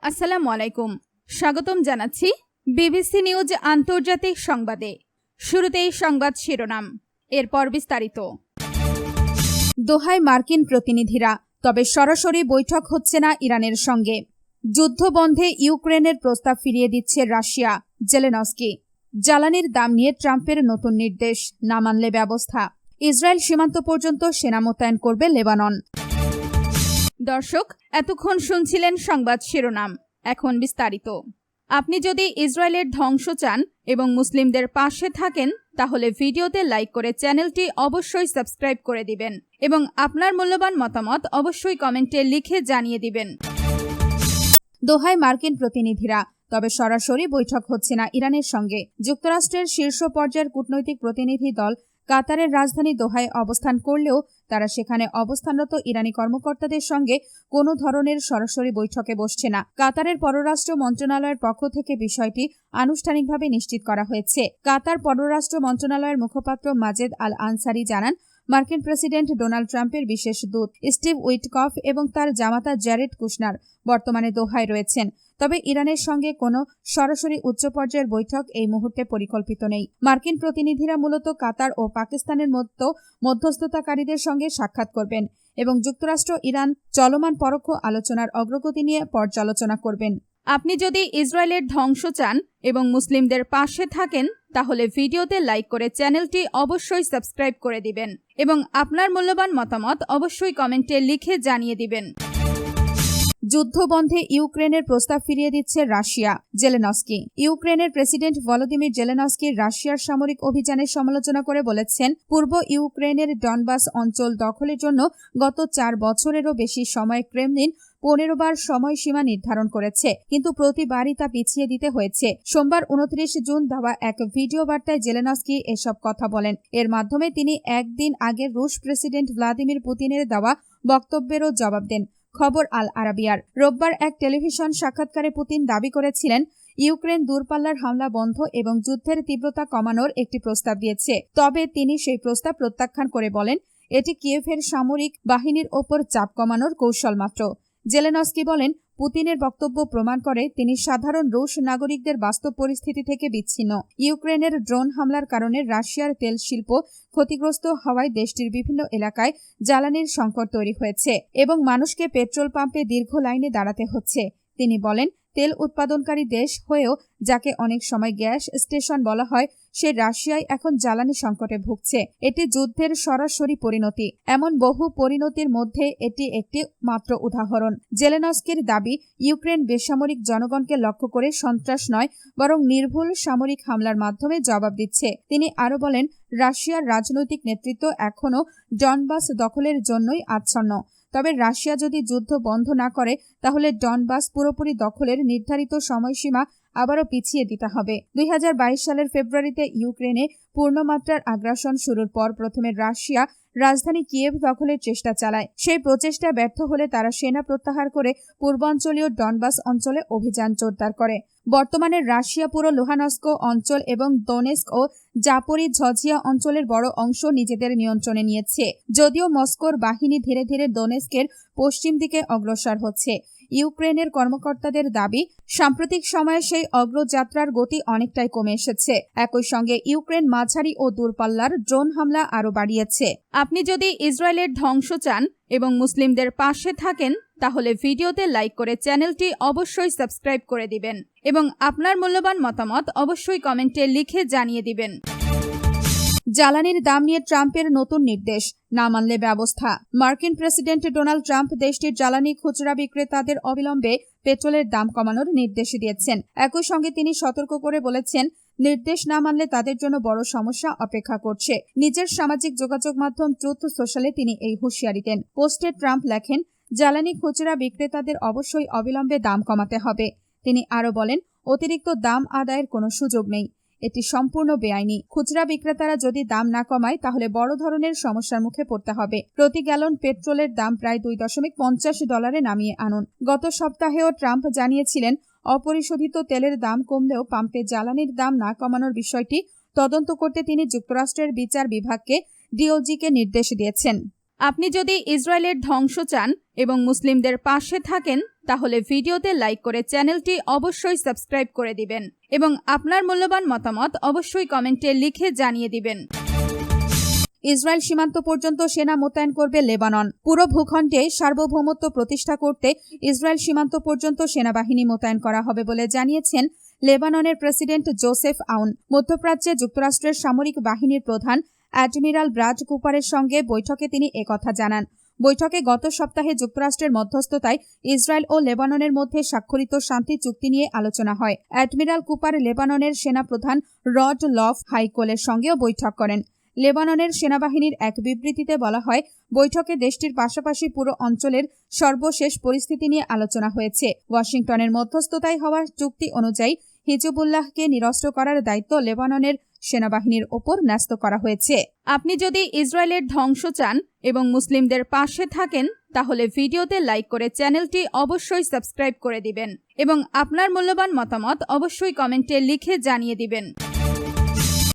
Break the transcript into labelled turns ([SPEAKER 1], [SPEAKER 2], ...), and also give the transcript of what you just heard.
[SPEAKER 1] আসসালামু আলাইকুম। স্বাগতম জানাচ্ছি বিবিসি নিউজ আন্তর্জাতিক সংবাদে। শুরুতেই সংবাদ শিরোনাম, এরপর বিস্তারিত। দোহায় মার্কিন প্রতিনিধিরা, তবে সরাসরি বৈঠক হচ্ছে না ইরানের সঙ্গে। যুদ্ধবন্ধে ইউক্রেনের প্রস্তাব ফিরিয়ে দিচ্ছে রাশিয়া, জেলেনস্কি। জ্বালানির দাম নিয়ে ট্রাম্পের নতুন নির্দেশ, না মানলে ব্যবস্থা। ইসরায়েল সীমান্ত পর্যন্ত সেনা মোতায়েন করবে লেবানন। দর্শক, এতক্ষণ শুনছিলেন সংবাদ শিরোনাম, এখন বিস্তারিত। আপনি যদি ইসরায়েলের ধ্বংস চান এবং মুসলিমদের পাশে থাকেন, তাহলে ভিডিওতে লাইক করে চ্যানেলটি অবশ্যই সাবস্ক্রাইব করে দিবেন এবং আপনার মূল্যবান মতামত অবশ্যই কমেন্টে লিখে জানিয়ে দিবেন। দোহায় মার্কিন প্রতিনিধিরা, তবে সরাসরি বৈঠক হচ্ছে না ইরানের সঙ্গে। যুক্তরাষ্ট্রের শীর্ষ পর্যায়ের কূটনৈতিক প্রতিনিধি দল কাতারের রাজধানী দোহায় অবস্থান করলেও তারা সেখানে অবস্থানরত ইরানি কর্মকর্তাদের সঙ্গে কোনো ধরনের সরাসরি বৈঠকে বসছে না। কাতারের পররাষ্ট্র মন্ত্রণালয়ের পক্ষ থেকে বিষয়টি আনুষ্ঠানিকভাবে নিশ্চিত করা হয়েছে। কাতার পররাষ্ট্র মন্ত্রণালয়ের মুখপাত্র মাজেদ আল আনসারি জানান, মার্কিন প্রেসিডেন্ট ডোনাল্ড ট্রাম্পের বিশেষ দূত স্টিভ উইটকফ এবং তার জামাতা জ্যারেড কুশনার বর্তমানে দোহায় রয়েছেন। তবে ইরানের সঙ্গে কোনো সরাসরি উচ্চ পর্যায়ের বৈঠক এই মুহূর্তে পরিকল্পিত নেই। মার্কিন প্রতিনিধিরা মূলত কাতার ও পাকিস্তানের মতো মধ্যস্থতাকারীদের সঙ্গে সাক্ষাৎ করবেন এবং যুক্তরাষ্ট্র ইরান চলমান পরোক্ষ আলোচনার অগ্রগতি নিয়ে পর্যালোচনা করবেন। আপনি যদি ইসরায়েলের ধ্বংস চান এবং মুসলিমদের পাশে থাকেন, তাহলে ভিডিওতে লাইক করে চ্যানেলটি অবশ্যই সাবস্ক্রাইব করে দিবেন এবং আপনার মূল্যবান মতামত অবশ্যই কমেন্টে লিখে জানিয়ে দিবেন। যুদ্ধবন্ধে ইউক্রেনের প্রস্তাব ফিরিয়ে দিচ্ছে রাশিয়া, জেলেনস্কি। ইউক্রেনের প্রেসিডেন্ট ভলোদিমির জেলেনস্কি রাশিয়ার সামরিক অভিযানের সমালোচনা করে বলেছেন, পূর্ব ইউক্রেনের ডনবাস অঞ্চল দখলের জন্য গত 4 বছরেরও বেশি সময় ক্রেমলিন 15 বার সময়সীমা নির্ধারণ করেছে, কিন্তু প্রতিবারই তা পিছিয়ে দিতে হয়েছে। সোমবার 29 জুন দেওয়া এক ভিডিও বার্তায় জেলেনস্কি এসব কথা বলেন। এর মাধ্যমে তিনি একদিন আগে রুশ প্রেসিডেন্ট ভ্লাদিমির পুতিনের দেওয়া বক্তব্যেরও জবাব দেন। খবর আল আরাবিয়ার। রোববার এক টেলিভিশন সাক্ষাৎকারে পুতিন দাবি করেছিলেন, ইউক্রেন দূরপাল্লার হামলা বন্ধ এবং যুদ্ধের তীব্রতা কমানোর একটি প্রস্তাব দিয়েছে। তবে তিনি সেই প্রস্তাব প্রত্যাখ্যান করে বলেন, এটি কিয়েভের সামরিক বাহিনীর ওপর চাপ কমানোর কৌশল মাত্র। জেলেনস্কি বলেন, পুতিনের বক্তব্য প্রমাণ করে তিনি সাধারণ রুশ নাগরিকদের বাস্তব পরিস্থিতি থেকে বিচ্ছিন্ন। ইউক্রেনের ড্রোন হামলার কারণে রাশিয়ার তেল শিল্প ক্ষতিগ্রস্ত হওয়ায় দেশটির বিভিন্ন এলাকায় জ্বালানির সংকট তৈরি হয়েছে এবং মানুষকে পেট্রোল পাম্পে দীর্ঘ লাইনে দাঁড়াতে হচ্ছে। তিনি বলেন, তেল উৎপাদনকারী দেশ হয়েও যাকে অনেক সময় গ্যাস স্টেশন বলা হয়, সে রাশিয়ায় এখন জ্বালানি সংকটে ভুগছে। এটি যুদ্ধের সরাসরি পরিণতি। এমন বহু পরিণতির মধ্যে এটি একটি মাত্র উদাহরণ। জেলেনস্কির দাবি, ইউক্রেন বেসামরিক জনগণকে লক্ষ্য করে সন্ত্রাস নয়, বরং নির্ভুল সামরিক হামলার মাধ্যমে জবাব দিচ্ছে। তিনি আরও বলেন, রাশিয়ার রাজনৈতিক নেতৃত্ব এখনও ডনবাস দখলের জন্যই আচ্ছন্ন। তবে রাশিয়া যদি যুদ্ধ বন্ধ না করে, তাহলে ডনবাস পুরোপুরি দখলের নির্ধারিত সময়সীমা আবারও পিছিয়ে দিতে হবে। 2022 সালের ফেব্রুয়ারিতে ইউক্রেনে পূর্ণমাত্রার আগ্রাসন শুরুর পর প্রথমে রাশিয়া রাজধানী কিয়েভ দখলের চেষ্টা চালায়। সেই প্রচেষ্টা ব্যর্থ হলে তারা সেনা প্রত্যাহার করে পূর্বাঞ্চলীয় ডনবাস অঞ্চলে অভিযান জোরদার করে। বর্তমানে রাশিয়া পুরো লুহানস্ক অঞ্চল এবং দোনেস্ক ও জাপোরিঝিয়া অঞ্চলের বড় অংশ নিজেদের নিয়ন্ত্রণে নিয়েছে। যদিও মস্কোর বাহিনী ধীরে ধীরে দোনেস্কের পশ্চিম দিকে অগ্রসর হচ্ছে। ইউক্রেনের কর্মকর্তাদের দাবি, সাম্প্রতিক সময়ে সেই অগ্রযাত্রার গতি অনেকটাই কমে এসেছে। একই সঙ্গে ইউক্রেন মাঝারি ও দূরপাল্লার ড্রোন হামলা আরও বাড়িয়েছে। আপনি যদি ইসরায়েলের ধ্বংস চান এবং মুসলিমদের পাশে থাকেন, তাহলে ভিডিওতে লাইক করে চ্যানেলটি অবশ্যই সাবস্ক্রাইব করে দিবেন এবং আপনার মূল্যবান মতামত অবশ্যই কমেন্টে লিখে জানিয়ে দিবেন। জ্বালানির দাম নিয়ে ট্রাম্পের নতুন নির্দেশ, না মানলে ব্যবস্থা। মার্কিন প্রেসিডেন্ট ডোনাল্ড ট্রাম্প দেশটির জ্বালানি খুচরা বিক্রেতাদের অবিলম্বে পেট্রোলের দাম কমানোর নির্দেশ দিয়েছেন। একই সঙ্গে তিনি সতর্ক করে বলেছেন, নির্দেশ না মানলে তাদের জন্য বড় সমস্যা অপেক্ষা করছে। নিজের সামাজিক যোগাযোগ মাধ্যম ট্রুথ সোশ্যালে তিনি এই হুঁশিয়ারি দেন। পোস্টে ট্রাম্প লেখেন, জ্বালানি খুচরা বিক্রেতাদের অবশ্যই অবিলম্বে দাম কমাতে হবে। তিনি আরও বলেন, অতিরিক্ত দাম আদায়ের কোনো সুযোগ নেই। এটি সম্পূর্ণ বেআইনি। খুচরা বিক্রেতারা যদি দাম না কমায়, তাহলে বড় ধরনের সমস্যার মুখে পড়তে হবে। প্রতি গ্যালন পেট্রোলের দাম প্রায় $2.50 নামিয়ে আনুন। গত সপ্তাহেও ট্রাম্প জানিয়েছিলেন, অপরিশোধিত তেলের দাম কমলেও পাম্পে জ্বালানির দাম না কমানোর বিষয়টি তদন্ত করতে তিনি যুক্তরাষ্ট্রের বিচার বিভাগকে ডিওজিকে নির্দেশ দিয়েছেন। আপনি যদি ইসরায়েলের ধ্বংস চান এবং মুসলিমদের পাশে থাকেন, তাহলে ভিডিওতে লাইক করে চ্যানেলটি অবশ্যই সাবস্ক্রাইব করে দিবেন এবং আপনার মূল্যবান মতামত অবশ্যই কমেন্টে লিখে জানিয়ে দিবেন। ইসরায়েল সীমান্ত পর্যন্ত সেনা মোতায়েন করবে লেবানন। পুরো ভূখণ্ডে সার্বভৌমত্ব প্রতিষ্ঠা করতে ইসরায়েল সীমান্ত পর্যন্ত সেনাবাহিনী মোতায়েন করা হবে বলে জানিয়েছেন লেবাননের প্রেসিডেন্ট জোসেফ আউন। মধ্যপ্রাচ্যে যুক্তরাষ্ট্রের সামরিক বাহিনীর প্রধান অ্যাডমিরাল ব্রাড কুপারের সঙ্গে বৈঠকে তিনি একথা জানান। বৈঠকে গত সপ্তাহে যুক্তরাষ্ট্রের মধ্যস্থতায় ইসরায়েল ও লেবাননের মধ্যে স্বাক্ষরিত শান্তি চুক্তি নিয়ে আলোচনা হয়। অ্যাডমিরাল কুপার লেবাননের সেনাপ্রধান রড লফ হাইকোলের সঙ্গেও বৈঠক করেন। লেবাননের সেনাবাহিনীর এক বিবৃতিতে বলা হয়, বৈঠকে দেশটির পাশাপাশি পুরো অঞ্চলের সর্বশেষ পরিস্থিতি নিয়ে আলোচনা হয়েছে। ওয়াশিংটনের মধ্যস্থতায় হওয়া চুক্তি অনুযায়ী হিজবুল্লাহকে নিরস্ত্র করার দায়িত্ব লেবাননের সেনাবাহিনীর ওপর ন্যস্ত করা হয়েছে। আপনি যদি ইসরায়েলের ধ্বংস চান এবং মুসলিমদের পাশে থাকেন তাহলে ভিডিওতে লাইক করে চ্যানেলটি অবশ্যই সাবস্ক্রাইব করে দিবেন এবং আপনার মূল্যবান মতামত অবশ্যই কমেন্টে লিখে জানিয়ে দিবেন।